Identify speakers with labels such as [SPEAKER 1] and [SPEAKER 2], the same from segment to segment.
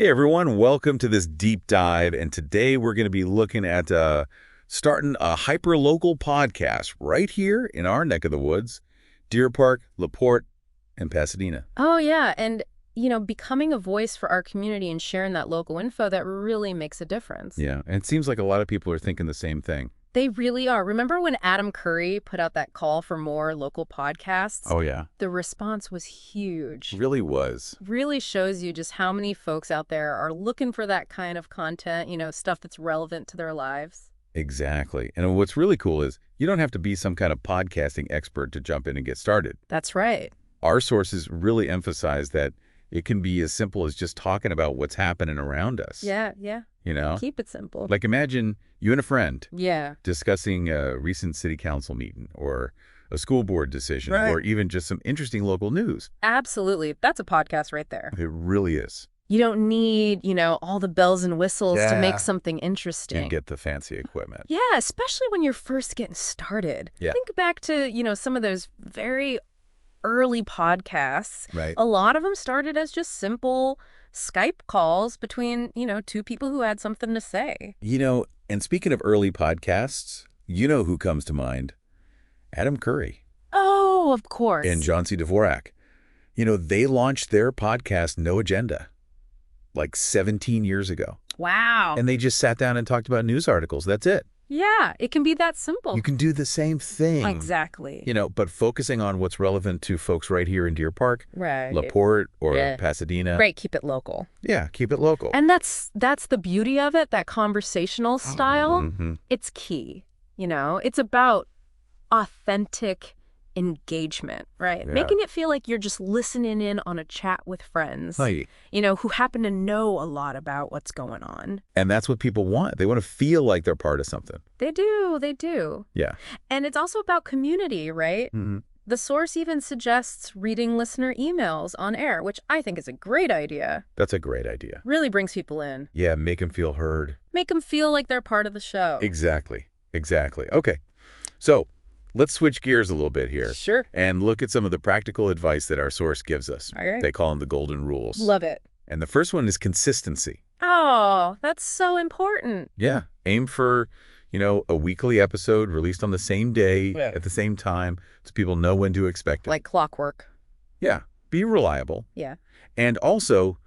[SPEAKER 1] Hey everyone, welcome to this deep dive, and today we're going to be looking at starting a hyper-local podcast right here in our neck of the woods, Deer Park, LaPorte, and Pasadena.
[SPEAKER 2] Oh, yeah. And, becoming a voice for our community and sharing that local info, that really makes a difference.
[SPEAKER 1] Yeah, and it seems like a lot of people are thinking the same thing.
[SPEAKER 2] They really are. Remember when Adam Curry put out that call for more local podcasts?
[SPEAKER 1] Oh yeah.
[SPEAKER 2] The response was huge.
[SPEAKER 1] Really was.
[SPEAKER 2] Really shows you just how many folks out there are looking for that kind of content, stuff that's relevant to their lives.
[SPEAKER 1] Exactly. And what's really cool is you don't have to be some kind of podcasting expert to jump in and get started.
[SPEAKER 2] That's right.
[SPEAKER 1] Our sources really emphasize that it can be as simple as just talking about what's happening around us.
[SPEAKER 2] Yeah. Keep it simple.
[SPEAKER 1] Like imagine you and a friend
[SPEAKER 2] Yeah.
[SPEAKER 1] discussing a recent city council meeting or a school board decision or even just some interesting local news.
[SPEAKER 2] Absolutely. That's a podcast right there.
[SPEAKER 1] It really is.
[SPEAKER 2] You don't need, all the bells and whistles to
[SPEAKER 1] Yeah.
[SPEAKER 2] make something interesting.
[SPEAKER 1] You get the fancy equipment.
[SPEAKER 2] Yeah, especially when you're first getting started.
[SPEAKER 1] Yeah.
[SPEAKER 2] Think back to, some of those very early podcasts.
[SPEAKER 1] Right.
[SPEAKER 2] A lot of them started as just simple Skype calls between, two people who had something to say.
[SPEAKER 1] And speaking of early podcasts, you know who comes to mind? Adam Curry
[SPEAKER 2] Oh, of course.
[SPEAKER 1] and John C. Dvorak. They launched their podcast, No Agenda, like 17 years ago.
[SPEAKER 2] Wow.
[SPEAKER 1] And they just sat down and talked about news articles. That's it.
[SPEAKER 2] Yeah, it can be that simple.
[SPEAKER 1] You can do the same thing.
[SPEAKER 2] Exactly.
[SPEAKER 1] But focusing on what's relevant to folks right here in Deer Park,
[SPEAKER 2] Right.
[SPEAKER 1] LaPorte, or
[SPEAKER 2] Yeah.
[SPEAKER 1] Pasadena.
[SPEAKER 2] Great, keep it local.
[SPEAKER 1] Yeah, keep it local.
[SPEAKER 2] And that's the beauty of it, that conversational style.
[SPEAKER 1] Mhm.
[SPEAKER 2] It's key. It's about authentic engagement, right?
[SPEAKER 1] Yeah.
[SPEAKER 2] Making it feel like you're just listening in on a chat with friends,
[SPEAKER 1] Right.
[SPEAKER 2] who happen to know a lot about what's going on.
[SPEAKER 1] And that's what people want. They want to feel like they're part of something.
[SPEAKER 2] They do.
[SPEAKER 1] Yeah.
[SPEAKER 2] And it's also about community, right?
[SPEAKER 1] Mm-hmm.
[SPEAKER 2] The source even suggests reading listener emails on air, which I think is a great idea.
[SPEAKER 1] That's a great idea.
[SPEAKER 2] Really brings people in.
[SPEAKER 1] Yeah, make them feel heard.
[SPEAKER 2] Make them feel like they're part of the show.
[SPEAKER 1] Exactly. Okay. So let's switch gears a little bit here
[SPEAKER 2] Sure.
[SPEAKER 1] and look at some of the practical advice that our source gives us.
[SPEAKER 2] All right.
[SPEAKER 1] They call them the golden rules.
[SPEAKER 2] Love it.
[SPEAKER 1] And the first one is consistency.
[SPEAKER 2] Oh, that's so important.
[SPEAKER 1] Yeah. Aim for, a weekly episode released on the same day
[SPEAKER 2] Yeah.
[SPEAKER 1] at the same time so people know when to expect it.
[SPEAKER 2] Like clockwork.
[SPEAKER 1] Yeah. Be reliable.
[SPEAKER 2] Yeah.
[SPEAKER 1] And also,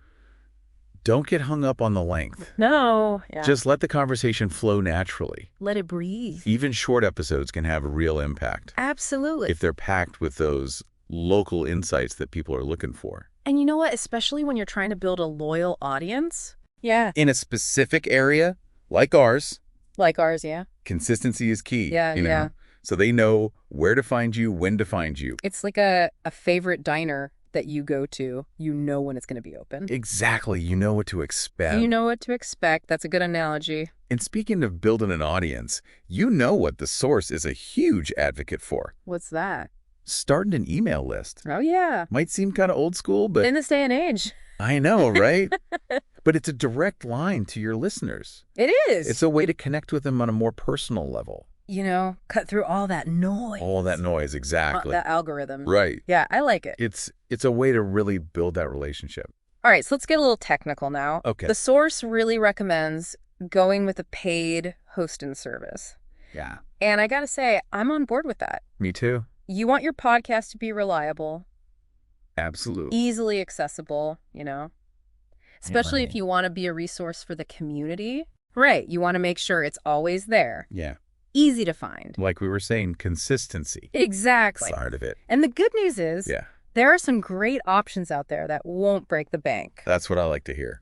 [SPEAKER 1] don't get hung up on the length.
[SPEAKER 2] No. Yeah.
[SPEAKER 1] Just let the conversation flow naturally.
[SPEAKER 2] let it breathe.
[SPEAKER 1] Even short episodes can have a real impact
[SPEAKER 2] Absolutely.
[SPEAKER 1] if they're packed with those local insights that people are looking for.
[SPEAKER 2] And you know what? Especially when you're trying to build a loyal audience. Yeah.
[SPEAKER 1] In a specific area, like ours,
[SPEAKER 2] Like ours, yeah.
[SPEAKER 1] consistency is key.
[SPEAKER 2] Yeah, yeah.
[SPEAKER 1] So they know where to find you, when to find you.
[SPEAKER 2] It's like a favorite diner that you go to. You know when it's going to be open.
[SPEAKER 1] Exactly. You know what to expect.
[SPEAKER 2] You know what to expect. That's a good analogy.
[SPEAKER 1] And speaking of building an audience, you know what the source is a huge advocate for.
[SPEAKER 2] What's that?
[SPEAKER 1] Starting an email list.
[SPEAKER 2] Oh, yeah.
[SPEAKER 1] Might seem kind of old school, but
[SPEAKER 2] In this day and age.
[SPEAKER 1] I know, right? But it's a direct line to your listeners.
[SPEAKER 2] It is.
[SPEAKER 1] It's a way to connect with them on a more personal level.
[SPEAKER 2] Cut through all that noise.
[SPEAKER 1] All that noise, exactly.
[SPEAKER 2] That algorithm.
[SPEAKER 1] Right.
[SPEAKER 2] Yeah, I like it.
[SPEAKER 1] It's a way to really build that relationship.
[SPEAKER 2] All right, so let's get a little technical now.
[SPEAKER 1] Okay.
[SPEAKER 2] The source really recommends going with a paid hosting service.
[SPEAKER 1] Yeah.
[SPEAKER 2] And I got to say, I'm on board with that.
[SPEAKER 1] Me too.
[SPEAKER 2] You want your podcast to be reliable,
[SPEAKER 1] Absolutely.
[SPEAKER 2] easily accessible, especially
[SPEAKER 1] Right.
[SPEAKER 2] if you want to be a resource for the community. Right. You want to make sure it's always there,
[SPEAKER 1] Yeah.
[SPEAKER 2] easy to find.
[SPEAKER 1] Like we were saying, consistency.
[SPEAKER 2] Exactly.
[SPEAKER 1] Part of it.
[SPEAKER 2] And the good news is
[SPEAKER 1] Yeah.
[SPEAKER 2] there are some great options out there that won't break the bank.
[SPEAKER 1] That's what I like to hear.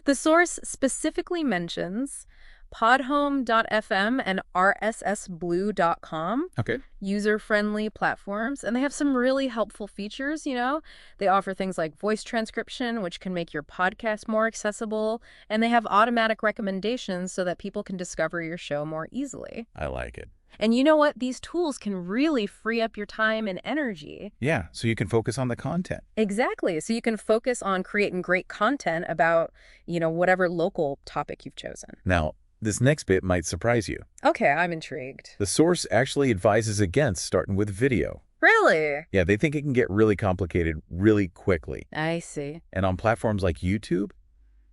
[SPEAKER 2] The source specifically mentions podhome.fm and rssblue.com,
[SPEAKER 1] Okay.
[SPEAKER 2] user-friendly platforms, and they have some really helpful features. They offer things like voice transcription, which can make your podcast more accessible, and they have automatic recommendations so that people can discover your show more easily.
[SPEAKER 1] I like it.
[SPEAKER 2] And you know what? These tools can really free up your time and energy.
[SPEAKER 1] Yeah. So you can focus on the content.
[SPEAKER 2] Exactly. So you can focus on creating great content about, whatever local topic you've chosen.
[SPEAKER 1] Now, this next bit might surprise you.
[SPEAKER 2] Okay, I'm intrigued.
[SPEAKER 1] The source actually advises against starting with video.
[SPEAKER 2] Really?
[SPEAKER 1] Yeah, they think it can get really complicated really quickly.
[SPEAKER 2] I see.
[SPEAKER 1] And on platforms like YouTube,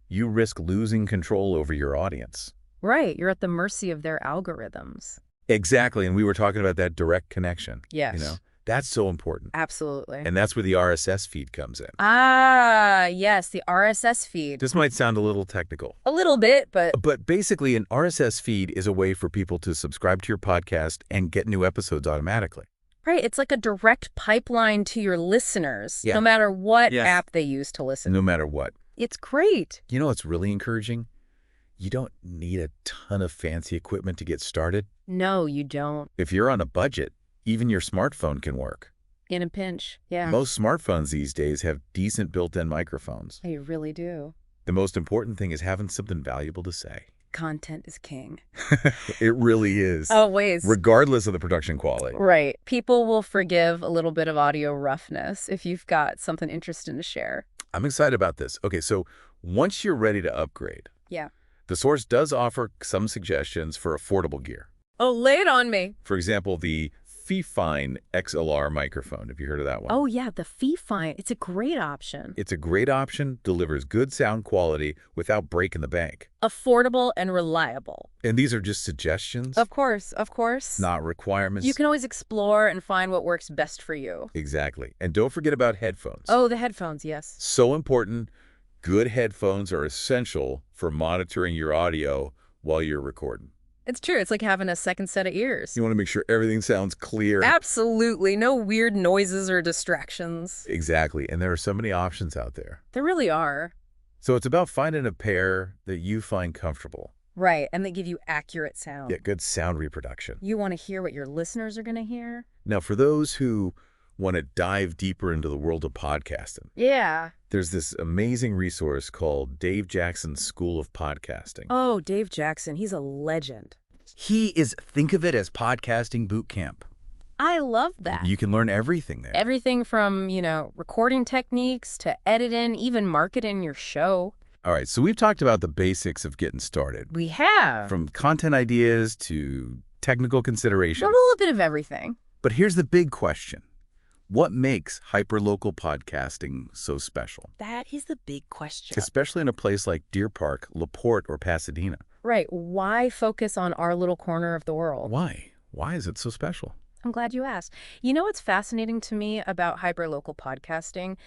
[SPEAKER 1] you risk losing control over your audience.
[SPEAKER 2] Right. You're at the mercy of their algorithms.
[SPEAKER 1] Exactly. And we were talking about that direct connection.
[SPEAKER 2] Yes.
[SPEAKER 1] You know, that's so important.
[SPEAKER 2] Absolutely.
[SPEAKER 1] And that's where the RSS feed comes in.
[SPEAKER 2] Ah, yes, the RSS feed.
[SPEAKER 1] This might sound a little technical.
[SPEAKER 2] A little bit, but
[SPEAKER 1] But basically, an RSS feed is a way for people to subscribe to your podcast and get new episodes automatically.
[SPEAKER 2] right, it's like a direct pipeline to your listeners,
[SPEAKER 1] Yeah.
[SPEAKER 2] no matter what
[SPEAKER 1] Yes.
[SPEAKER 2] app they use to listen.
[SPEAKER 1] No matter what.
[SPEAKER 2] It's great.
[SPEAKER 1] You know what's really encouraging? You don't need a ton of fancy equipment to get started.
[SPEAKER 2] No, you don't.
[SPEAKER 1] If you're on a budget, even your smartphone can work.
[SPEAKER 2] In a pinch. Yeah.
[SPEAKER 1] Most smartphones these days have decent built-in microphones.
[SPEAKER 2] They really do.
[SPEAKER 1] The most important thing is having something valuable to say.
[SPEAKER 2] Content is king.
[SPEAKER 1] It really is.
[SPEAKER 2] Always.
[SPEAKER 1] Regardless of the production quality.
[SPEAKER 2] Right. People will forgive a little bit of audio roughness if you've got something interesting to share.
[SPEAKER 1] I'm excited about this. Okay, so once you're ready to upgrade,
[SPEAKER 2] Yeah.
[SPEAKER 1] the source does offer some suggestions for affordable gear.
[SPEAKER 2] Oh, lay it on me.
[SPEAKER 1] For example, the Fifine XLR microphone. Have you heard of that one?
[SPEAKER 2] Oh, yeah, the Fifine. It's a great option.
[SPEAKER 1] It's a great option, delivers good sound quality without breaking the bank.
[SPEAKER 2] Affordable and reliable.
[SPEAKER 1] And these are just suggestions,
[SPEAKER 2] Of course, of course.
[SPEAKER 1] not requirements.
[SPEAKER 2] You can always explore and find what works best for you.
[SPEAKER 1] Exactly. And don't forget about headphones.
[SPEAKER 2] Oh, the headphones, yes.
[SPEAKER 1] So important. Good headphones are essential for monitoring your audio while you're recording.
[SPEAKER 2] It's true. It's like having a second set of ears.
[SPEAKER 1] You want to make sure everything sounds clear.
[SPEAKER 2] Absolutely. No weird noises or distractions.
[SPEAKER 1] Exactly. And there are so many options out there.
[SPEAKER 2] There really are.
[SPEAKER 1] So it's about finding a pair that you find comfortable.
[SPEAKER 2] Right. And they give you accurate sound.
[SPEAKER 1] Get good sound reproduction.
[SPEAKER 2] You want to hear what your listeners are going to hear?
[SPEAKER 1] Now, for those who want to dive deeper into the world of podcasting,
[SPEAKER 2] Yeah.
[SPEAKER 1] there's this amazing resource called Dave Jackson's School of Podcasting.
[SPEAKER 2] Oh, Dave Jackson. He's a legend.
[SPEAKER 3] Think of it as podcasting boot camp.
[SPEAKER 2] I love that.
[SPEAKER 1] You can learn everything there.
[SPEAKER 2] Everything from, recording techniques to editing, even marketing your show.
[SPEAKER 1] All right, so we've talked about the basics of getting started,
[SPEAKER 2] We have
[SPEAKER 1] from content ideas to technical
[SPEAKER 2] a
[SPEAKER 1] considerations.
[SPEAKER 2] little bit of everything.
[SPEAKER 1] But here's the big question. What makes hyperlocal podcasting so special,
[SPEAKER 2] That is the big question.
[SPEAKER 1] especially in a place like Deer Park, LaPorte, or Pasadena?
[SPEAKER 2] Right. Why focus on our little corner of the world?
[SPEAKER 1] Why? Why is it so special?
[SPEAKER 2] I'm glad you asked. You know what's fascinating to me about hyperlocal podcasting?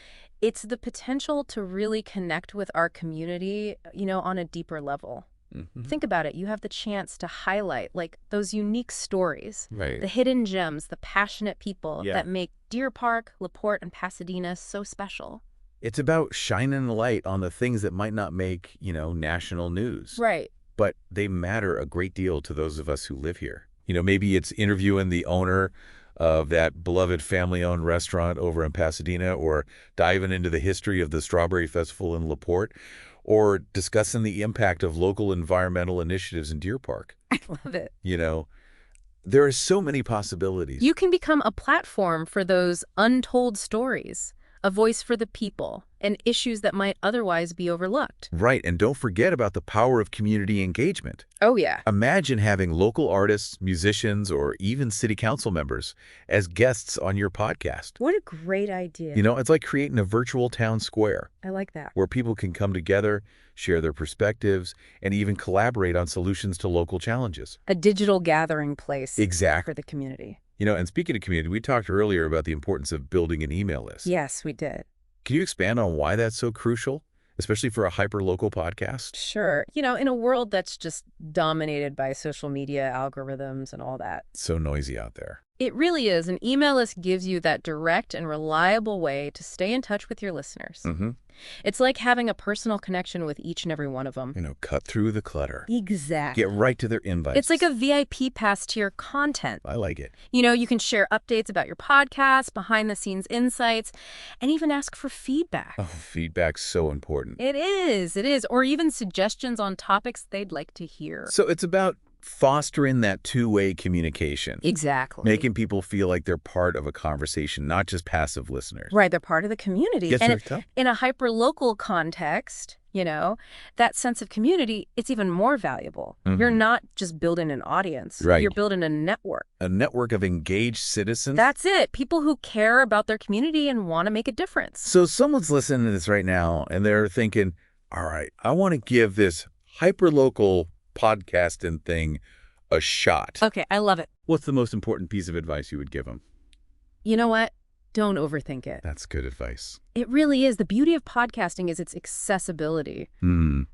[SPEAKER 2] It's the potential to really connect with our community, on a deeper level. Think about it. You have the chance to highlight, those unique stories,
[SPEAKER 1] Right.
[SPEAKER 2] the hidden gems, the passionate people
[SPEAKER 1] Yeah.
[SPEAKER 2] that make Deer Park, LaPorte, and Pasadena so special.
[SPEAKER 1] It's about shining a light on the things that might not make, national news.
[SPEAKER 2] Right.
[SPEAKER 1] But they matter a great deal to those of us who live here. Maybe it's interviewing the owner of that beloved family-owned restaurant over in Pasadena, or diving into the history of the Strawberry Festival in LaPorte, or discussing the impact of local environmental initiatives in Deer Park.
[SPEAKER 2] I love it.
[SPEAKER 1] There are so many possibilities.
[SPEAKER 2] You can become a platform for those untold stories, a voice for the people, and issues that might otherwise be overlooked.
[SPEAKER 1] Right, and don't forget about the power of community engagement.
[SPEAKER 2] Oh, yeah.
[SPEAKER 1] Imagine having local artists, musicians, or even city council members as guests on your podcast.
[SPEAKER 2] What a great idea.
[SPEAKER 1] It's like creating a virtual town square
[SPEAKER 2] I like that.
[SPEAKER 1] where people can come together, share their perspectives, and even collaborate on solutions to local challenges.
[SPEAKER 2] A digital gathering place
[SPEAKER 1] Exactly.
[SPEAKER 2] for the community.
[SPEAKER 1] And speaking of community, we talked earlier about the importance of building an email list.
[SPEAKER 2] Yes, we did.
[SPEAKER 1] Can you expand on why that's so crucial, especially for a hyper-local podcast?
[SPEAKER 2] Sure. In a world that's just dominated by social media algorithms and all that.
[SPEAKER 1] It's so noisy out there.
[SPEAKER 2] It really is. An email list gives you that direct and reliable way to stay in touch with your listeners.
[SPEAKER 1] Mm-hmm.
[SPEAKER 2] It's like having a personal connection with each and every one of them.
[SPEAKER 1] Cut through the clutter.
[SPEAKER 2] Exactly.
[SPEAKER 1] Get right to their invites.
[SPEAKER 2] It's like a VIP pass to your content.
[SPEAKER 1] I like it.
[SPEAKER 2] You can share updates about your podcast, behind-the-scenes insights, and even ask for feedback.
[SPEAKER 1] Oh, feedback's so important.
[SPEAKER 2] It is. Or even suggestions on topics they'd like to hear.
[SPEAKER 1] So it's about fostering that two-way communication.
[SPEAKER 2] Exactly.
[SPEAKER 1] Making people feel like they're part of a conversation, not just passive listeners.
[SPEAKER 2] Right, they're part of the community.
[SPEAKER 1] Yes,
[SPEAKER 2] And
[SPEAKER 1] sir.
[SPEAKER 2] in a hyper-local context, that sense of community, it's even more valuable. You're not just building an audience.
[SPEAKER 1] Right.
[SPEAKER 2] You're building a network.
[SPEAKER 1] A network of engaged citizens.
[SPEAKER 2] That's it. People who care about their community and want to make a difference.
[SPEAKER 1] So someone's listening to this right now, and they're thinking, all right, I want to give this hyper-local podcasting thing a shot.
[SPEAKER 2] Okay, I love it.
[SPEAKER 1] What's the most important piece of advice you would give them?
[SPEAKER 2] You know what? Don't overthink it.
[SPEAKER 1] That's good advice.
[SPEAKER 2] It really is. The beauty of podcasting is its accessibility.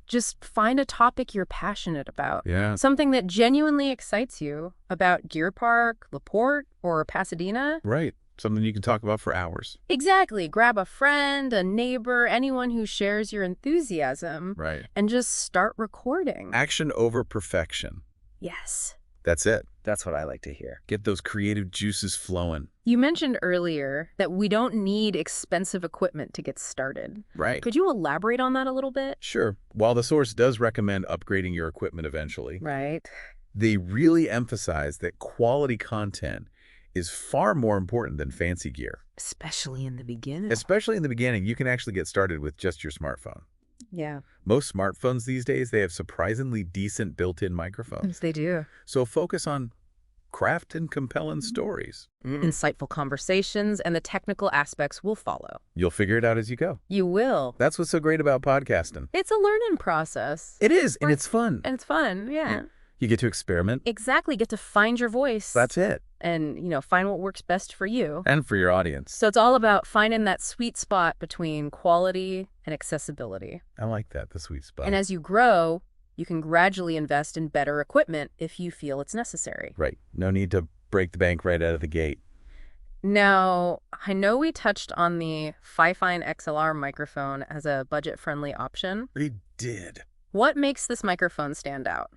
[SPEAKER 2] Just find a topic you're passionate about.
[SPEAKER 1] Yeah.
[SPEAKER 2] Something that genuinely excites you about Deer Park, LaPorte, or Pasadena.
[SPEAKER 1] Right. Something you can talk about for hours.
[SPEAKER 2] Exactly. Grab a friend, a neighbor, anyone who shares your enthusiasm,
[SPEAKER 1] Right.
[SPEAKER 2] and just start recording.
[SPEAKER 1] Action over perfection.
[SPEAKER 2] Yes.
[SPEAKER 1] That's it.
[SPEAKER 3] That's what I like to hear.
[SPEAKER 1] Get those creative juices flowing.
[SPEAKER 2] You mentioned earlier that we don't need expensive equipment to get started.
[SPEAKER 1] Right.
[SPEAKER 2] Could you elaborate on that a little bit?
[SPEAKER 1] Sure. While the source does recommend upgrading your equipment eventually,
[SPEAKER 2] Right.
[SPEAKER 1] they really emphasize that quality content is far more important than fancy gear.
[SPEAKER 2] Especially in the beginning.
[SPEAKER 1] Especially in the beginning, you can actually get started with just your smartphone.
[SPEAKER 2] Yeah.
[SPEAKER 1] Most smartphones these days, they have surprisingly decent built-in microphones.
[SPEAKER 2] They do.
[SPEAKER 1] So focus on craft and compelling stories.
[SPEAKER 2] Insightful conversations and the technical aspects will follow.
[SPEAKER 1] You'll figure it out as you go.
[SPEAKER 2] You will.
[SPEAKER 1] That's what's so great about podcasting.
[SPEAKER 2] It's a learning process.
[SPEAKER 1] It is, and it's fun.
[SPEAKER 2] And it's fun, yeah.
[SPEAKER 1] You get to experiment.
[SPEAKER 2] Exactly. Get to find your voice.
[SPEAKER 1] That's it.
[SPEAKER 2] And, find what works best for you.
[SPEAKER 1] And for your audience.
[SPEAKER 2] So it's all about finding that sweet spot between quality and accessibility.
[SPEAKER 1] I like that, the sweet spot.
[SPEAKER 2] And as you grow, you can gradually invest in better equipment if you feel it's necessary.
[SPEAKER 1] Right. No need to break the bank right out of the gate.
[SPEAKER 2] Now, I know we touched on the Fifine XLR microphone as a budget-friendly option.
[SPEAKER 1] We did.
[SPEAKER 2] What makes this microphone stand out?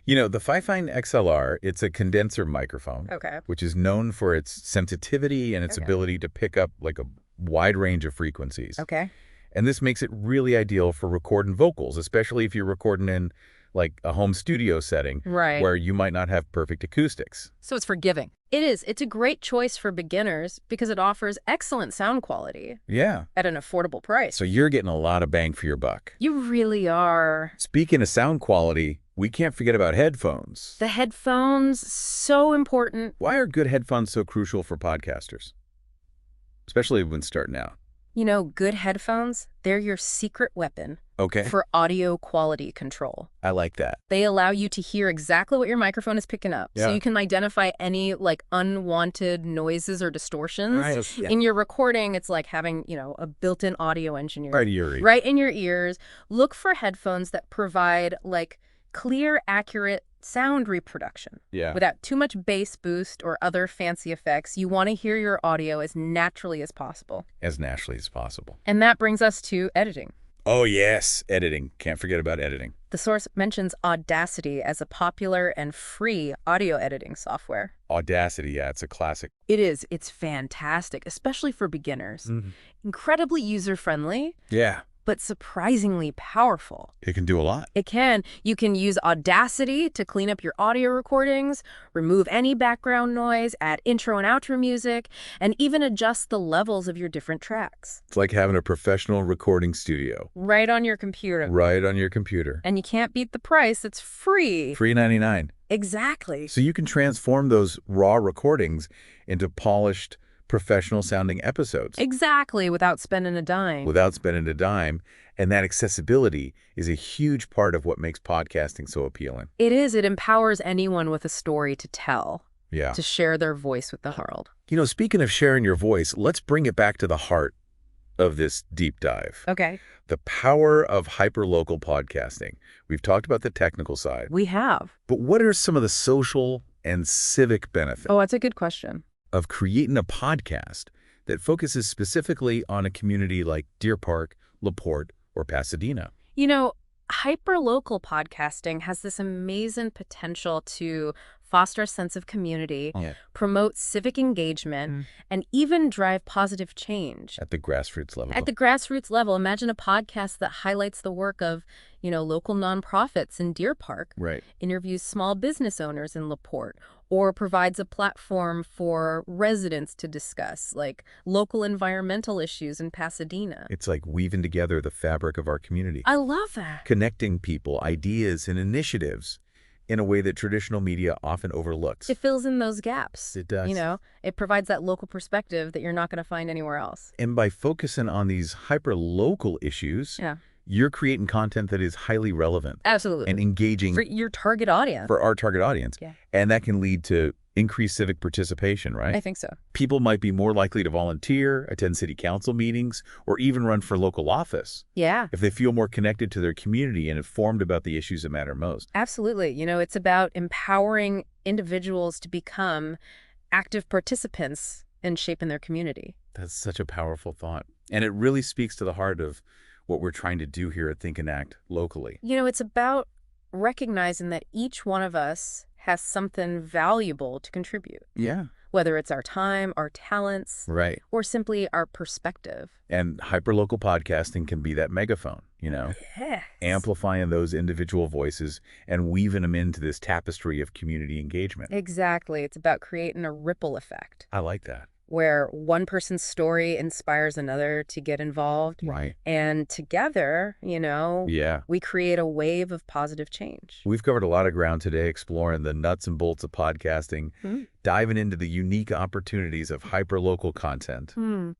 [SPEAKER 1] The Fifine XLR, it's a condenser microphone,
[SPEAKER 2] Okay.
[SPEAKER 1] which is known for its sensitivity and its
[SPEAKER 2] Okay.
[SPEAKER 1] ability to pick up like a wide range of frequencies.
[SPEAKER 2] Okay.
[SPEAKER 1] And this makes it really ideal for recording vocals, especially if you're recording in like a home studio setting
[SPEAKER 2] Right.
[SPEAKER 1] where you might not have perfect acoustics.
[SPEAKER 2] So it's forgiving. It is. It's a great choice for beginners because it offers excellent sound quality
[SPEAKER 1] Yeah.
[SPEAKER 2] at an affordable price.
[SPEAKER 1] So you're getting a lot of bang for your buck.
[SPEAKER 2] You really are.
[SPEAKER 1] Speaking of sound quality, we can't forget about headphones.
[SPEAKER 2] The headphones, so important.
[SPEAKER 1] Why are good headphones so crucial for podcasters? Especially when starting out.
[SPEAKER 2] Good headphones, they're your secret weapon
[SPEAKER 1] Okay.
[SPEAKER 2] for audio quality control.
[SPEAKER 1] I like that.
[SPEAKER 2] They allow you to hear exactly what your microphone is picking up.
[SPEAKER 1] Yeah.
[SPEAKER 2] So you can identify any unwanted noises or distortions.
[SPEAKER 1] Right.
[SPEAKER 3] Yeah.
[SPEAKER 2] In your recording, it's like having, a built-in audio engineer.
[SPEAKER 1] Right, Yuri.
[SPEAKER 2] Right in your ears. Look for headphones that provide clear, accurate sound reproduction.
[SPEAKER 1] Yeah.
[SPEAKER 2] Without too much bass boost or other fancy effects. You want to hear your audio as naturally as possible.
[SPEAKER 1] As naturally as possible.
[SPEAKER 2] And that brings us to editing.
[SPEAKER 1] Oh, yes. Editing. Can't forget about editing.
[SPEAKER 2] The source mentions Audacity as a popular and free audio editing software.
[SPEAKER 1] Audacity, yeah, it's a classic.
[SPEAKER 2] It is. It's fantastic, especially for beginners. Incredibly user-friendly,
[SPEAKER 1] Yeah.
[SPEAKER 2] but surprisingly powerful.
[SPEAKER 1] It can do a lot.
[SPEAKER 2] It can. You can use Audacity to clean up your audio recordings, remove any background noise, add intro and outro music, and even adjust the levels of your different tracks.
[SPEAKER 1] It's like having a professional recording studio
[SPEAKER 2] Right on your computer.
[SPEAKER 1] right on your computer.
[SPEAKER 2] And you can't beat the price. It's free.
[SPEAKER 1] Free 99.
[SPEAKER 2] Exactly.
[SPEAKER 1] So you can transform those raw recordings into polished, professional-sounding episodes
[SPEAKER 2] Exactly, without spending a dime.
[SPEAKER 1] without spending a dime. And that accessibility is a huge part of what makes podcasting so appealing.
[SPEAKER 2] It is. It empowers anyone with a story to tell,
[SPEAKER 1] Yeah.
[SPEAKER 2] to share their voice with the world.
[SPEAKER 1] Speaking of sharing your voice, let's bring it back to the heart of this deep dive.
[SPEAKER 2] Okay.
[SPEAKER 1] The power of hyperlocal podcasting. We've talked about the technical side,
[SPEAKER 2] We have.
[SPEAKER 1] but what are some of the social and civic benefits
[SPEAKER 2] Oh, that's a good question.
[SPEAKER 1] of creating a podcast that focuses specifically on a community like Deer Park, LaPorte, or Pasadena?
[SPEAKER 2] Hyperlocal podcasting has this amazing potential to foster a sense of community,
[SPEAKER 1] Yeah.
[SPEAKER 2] promote civic engagement, and even drive positive change.
[SPEAKER 1] At the grassroots level.
[SPEAKER 2] At the grassroots level, imagine a podcast that highlights the work of, local nonprofits in Deer Park,
[SPEAKER 1] Right.
[SPEAKER 2] interviews small business owners in LaPorte, or provides a platform for residents to discuss, like local environmental issues in Pasadena.
[SPEAKER 1] It's like weaving together the fabric of our community.
[SPEAKER 2] I love that.
[SPEAKER 1] Connecting people, ideas, and initiatives in a way that traditional media often overlooks.
[SPEAKER 2] It fills in those gaps.
[SPEAKER 1] It does.
[SPEAKER 2] It provides that local perspective that you're not going to find anywhere else.
[SPEAKER 1] And by focusing on these hyper-local issues,
[SPEAKER 2] Yeah,
[SPEAKER 1] you're creating content that is highly relevant
[SPEAKER 2] absolutely.
[SPEAKER 1] and engaging
[SPEAKER 2] For your target audience.
[SPEAKER 1] for our target audience.
[SPEAKER 2] Yeah.
[SPEAKER 1] And that can lead to increased civic participation, right?
[SPEAKER 2] I think so.
[SPEAKER 1] People might be more likely to volunteer, attend city council meetings, or even run for local office
[SPEAKER 2] Yeah,
[SPEAKER 1] if they feel more connected to their community and informed about the issues that matter most.
[SPEAKER 2] absolutely. It's about empowering individuals to become active participants in shaping their community.
[SPEAKER 1] That's such a powerful thought. And it really speaks to the heart of what we're trying to do here at Think and Act locally.
[SPEAKER 2] It's about recognizing that each one of us has something valuable to contribute,
[SPEAKER 1] Yeah.
[SPEAKER 2] whether it's our time, our talents,
[SPEAKER 1] Right.
[SPEAKER 2] or simply our perspective.
[SPEAKER 1] And hyperlocal podcasting can be that megaphone,
[SPEAKER 2] Yes.
[SPEAKER 1] amplifying those individual voices and weaving them into this tapestry of community engagement.
[SPEAKER 2] Exactly. It's about creating a ripple effect
[SPEAKER 1] I like that.
[SPEAKER 2] where one person's story inspires another to get involved.
[SPEAKER 1] Right.
[SPEAKER 2] And together,
[SPEAKER 1] Yeah.
[SPEAKER 2] we create a wave of positive change.
[SPEAKER 1] We've covered a lot of ground today exploring the nuts and bolts of podcasting, diving into the unique opportunities of hyperlocal content,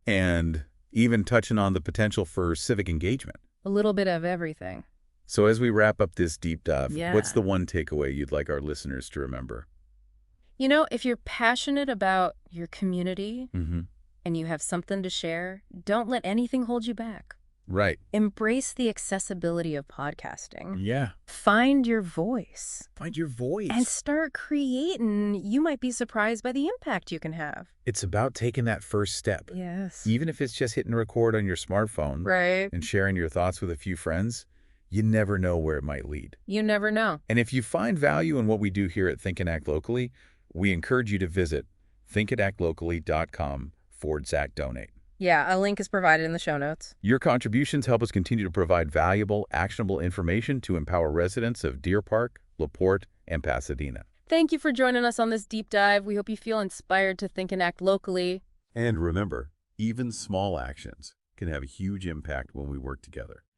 [SPEAKER 1] and even touching on the potential for civic engagement.
[SPEAKER 2] A little bit of everything.
[SPEAKER 1] So as we wrap up this deep dive,
[SPEAKER 2] Yeah.
[SPEAKER 1] what's the one takeaway you'd like our listeners to remember?
[SPEAKER 2] If you're passionate about your community
[SPEAKER 1] Mm-hmm.
[SPEAKER 2] and you have something to share, don't let anything hold you back.
[SPEAKER 1] Right.
[SPEAKER 2] Embrace the accessibility of podcasting.
[SPEAKER 1] Yeah.
[SPEAKER 2] Find your voice
[SPEAKER 1] Find your voice.
[SPEAKER 2] and start creating. You might be surprised by the impact you can have.
[SPEAKER 1] It's about taking that first step.
[SPEAKER 2] Yes.
[SPEAKER 1] Even if it's just hitting record on your smartphone
[SPEAKER 2] Right.
[SPEAKER 1] and sharing your thoughts with a few friends, you never know where it might lead.
[SPEAKER 2] You never know.
[SPEAKER 1] And if you find value in what we do here at Think and Act Locally, we encourage you to visit thinkandactlocally.com/donate.
[SPEAKER 2] Yeah, a link is provided in the show notes.
[SPEAKER 1] Your contributions help us continue to provide valuable, actionable information to empower residents of Deer Park, LaPorte, and Pasadena.
[SPEAKER 2] Thank you for joining us on this deep dive. We hope you feel inspired to think and act locally.
[SPEAKER 1] And remember, even small actions can have a huge impact when we work together.